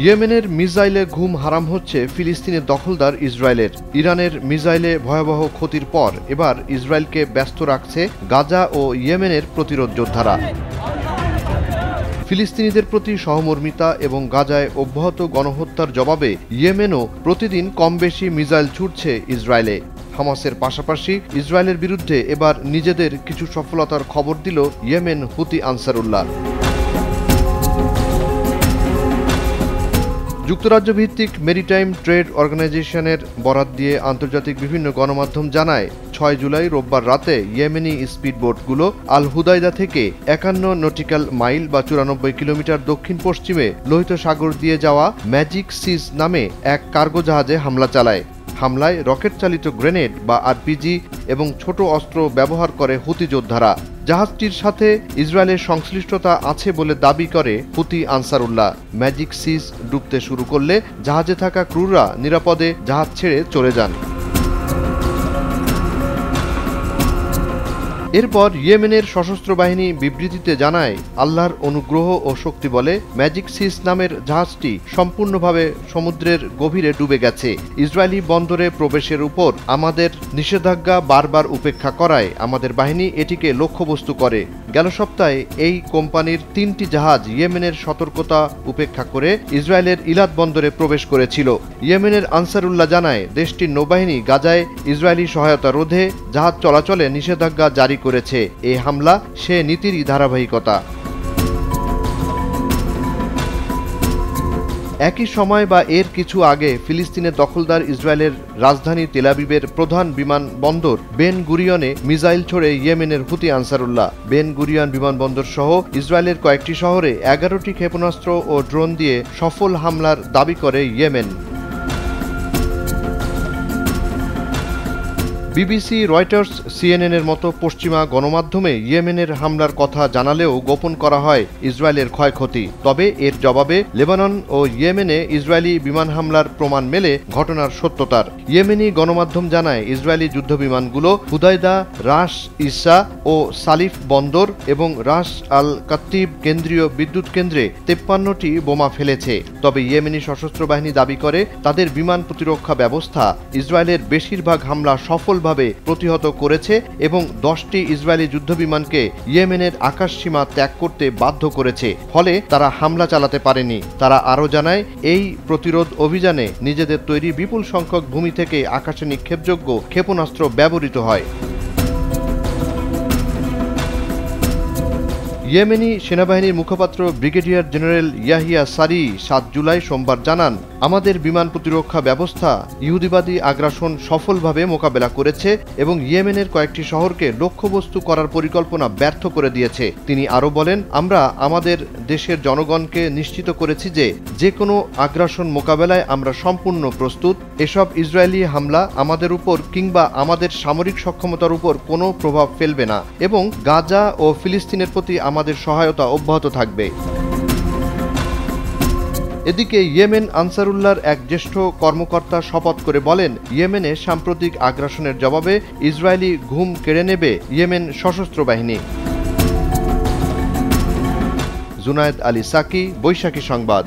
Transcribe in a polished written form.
ইয়েমেনের মিসাইলে ঘুম হারাম হচ্ছে ফিলিস্তিনের দখলদার ইসরায়েলের। ইরানের মিসাইলে ভয়াবহ ক্ষতির পর এবার ইসরায়েলকে ব্যস্ত রাখছে গাজা ও ইয়েমেনের প্রতিরোধ যোদ্ধারা। ফিলিস্তিনিদের প্রতি সহমর্মিতা এবং গাজায় অব্যাহত গণহত্যার জবাবে ইয়েমেনও প্রতিদিন কমবেশি মিসাইল ছুটছে ইসরায়েলে। হামাসের পাশাপাশি ইসরায়েলের বিরুদ্ধে এবার নিজেদের কিছু সফলতার খবর দিল ইয়েমেন হুতি আনসারুল্লাহ। যুক্তরাজ্য ভিত্তিক মেরিটাইম ট্রেড অর্গানাইজেশনের বরাত দিয়ে আন্তর্জাতিক বিভিন্ন গণমাধ্যম জানায় ৬ জুলাই রোববার রাতে ইয়েমেনি স্পিডবোটগুলো আল হুদাইদা থেকে ৫১ নটিক্যাল মাইল বা ৯৪ কিলোমিটার দক্ষিণ পশ্চিমে লোহিত সাগর দিয়ে যাওয়া ম্যাজিক সিজ নামে এক কার্গো জাহাজে হামলা চালায়। হামলায় রকেট চালিত গ্রেনেড বা আরপিজি এবং ছোট অস্ত্র ব্যবহার করে হুতি যোদ্ধারা। জাহাজটির সাথে ইসরায়েলের সংশ্লিষ্টতা আছে বলে দাবি করে হুতি আনসারুল্লাহ। ম্যাজিক সিজ ডুবতে শুরু করলে জাহাজে থাকা ক্রুরা নিরাপদে জাহাজ ছেড়ে চলে যান। এরপর ইয়েমেনের সশস্ত্র বাহিনী বিবৃতিতে জানায়, আল্লাহর অনুগ্রহ ও শক্তি বলে ম্যাজিক সিজ নামের জাহাজটি সম্পূর্ণভাবে সমুদ্রের গভীরে ডুবে গেছে। ইসরায়েলি বন্দরে প্রবেশের উপর আমাদের নিষেধাজ্ঞা বারবার উপেক্ষা করায় আমাদের বাহিনী এটিকে লক্ষ্যবস্তু করে। গেল সপ্তাহে এই কোম্পানির ৩টি জাহাজ ইয়েমেনের সতর্কতা উপেক্ষা করে ইসরায়েলের ইলাদ বন্দরে প্রবেশ করেছিল। ইয়েমেনের আনসারুল্লাহ জানায়, দেশটির নৌবাহিনী গাজায় ইসরায়েলি সহায়তা রোধে জাহাজ চলাচলে নিষেধাজ্ঞা জারি করেছে। এই হামলা সে নীতিরই ধারাবাহিকতা। একই সময় বা এর কিছু আগে ফিলিস্তিনের দখলদার ইসরায়েলের রাজধানী তেল আবিবের প্রধান বিমানবন্দর বেন গুরিয়নে মিসাইল ছোড়ে ইয়েমেনের হুতি আনসারুল্লাহ। বেন গুরিয়ন বিমানবন্দর সহ ইসরায়েলের কয়েকটি শহরে ১১টি ক্ষেপণাস্ত্র ও ড্রোন দিয়ে সফল হামলার দাবি করে ইয়েমেন। বিবিসি, রয়টার্স, সিএনএনের মতো পশ্চিমা গণমাধ্যমে ইয়েমেনের হামলার কথা জানালেও গোপন করা হয় ইসরায়েলের ক্ষয়ক্ষতি। তবে এর জবাবে লেবানন ও ইয়েমেনে ইসরায়েলি বিমান হামলার প্রমাণ মেলে ঘটনার সত্যতার। ইয়েমেনি গণমাধ্যম জানায়, ইসরায়েলি যুদ্ধবিমানগুলো হুদাইদা, রাস ইসা ও সালিফ বন্দর এবং রাস আল কাত্তিব কেন্দ্রীয় বিদ্যুৎ কেন্দ্রে ৫৩টি বোমা ফেলেছে। তবে ইয়েমেনি সশস্ত্র বাহিনী দাবি করে তাদের বিমান প্রতিরক্ষা ব্যবস্থা ইসরায়েলের বেশিরভাগ হামলা সফল প্রতিহত করেছে এবং ১০টি ইসরায়েলি যুদ্ধবিমানকে ইয়েমেনের আকাশসীমা ত্যাগ করতে বাধ্য করেছে, ফলে তারা হামলা চালাতে পারেনি। তারা আরও জানায়, এই প্রতিরোধ অভিযানে নিজেদের তৈরি বিপুল সংখ্যক ভূমি থেকে আকাশে নিক্ষেপযোগ্য ক্ষেপণাস্ত্র ব্যবহৃত হয়। ইয়েমেনি সেনাবাহিনীর মুখপাত্র ব্রিগেডিয়ার জেনারেল ইয়াহিয়া সারি ৭ জুলাই সোমবার জানান, আমাদের বিমান প্রতিরক্ষা ব্যবস্থা ইহুদিবাদী আগ্রাসন সফলভাবে মোকাবেলা করেছে এবং ইয়েমেনের কয়েকটি শহরকে লক্ষ্যবস্তু করার পরিকল্পনা ব্যর্থ করে দিয়েছে। তিনি আরও বলেন, আমরা আমাদের দেশের জনগণকে নিশ্চিত করেছি যে কোনো আগ্রাসন মোকাবেলায় আমরা সম্পূর্ণ প্রস্তুত। এসব ইসরায়েলি হামলা আমাদের উপর কিংবা আমাদের সামরিক সক্ষমতার উপর কোনো প্রভাব ফেলবে না এবং গাজা ও ফিলিস্তিনের প্রতি আমাদের সহায়তা অব্যাহত থাকবে। এদিকে ইয়েমেন আনসারুল্লাহর এক জ্যেষ্ঠ কর্মকর্তা শপথ করে বলেন, ইয়েমেনে সাম্প্রতিক আগ্রাসনের জবাবে ইসরায়েলি ঘুম কেড়ে নেবে ইয়েমেন সশস্ত্র বাহিনী। জুনায়েদ আলী সাকি, বৈশাখী সংবাদ।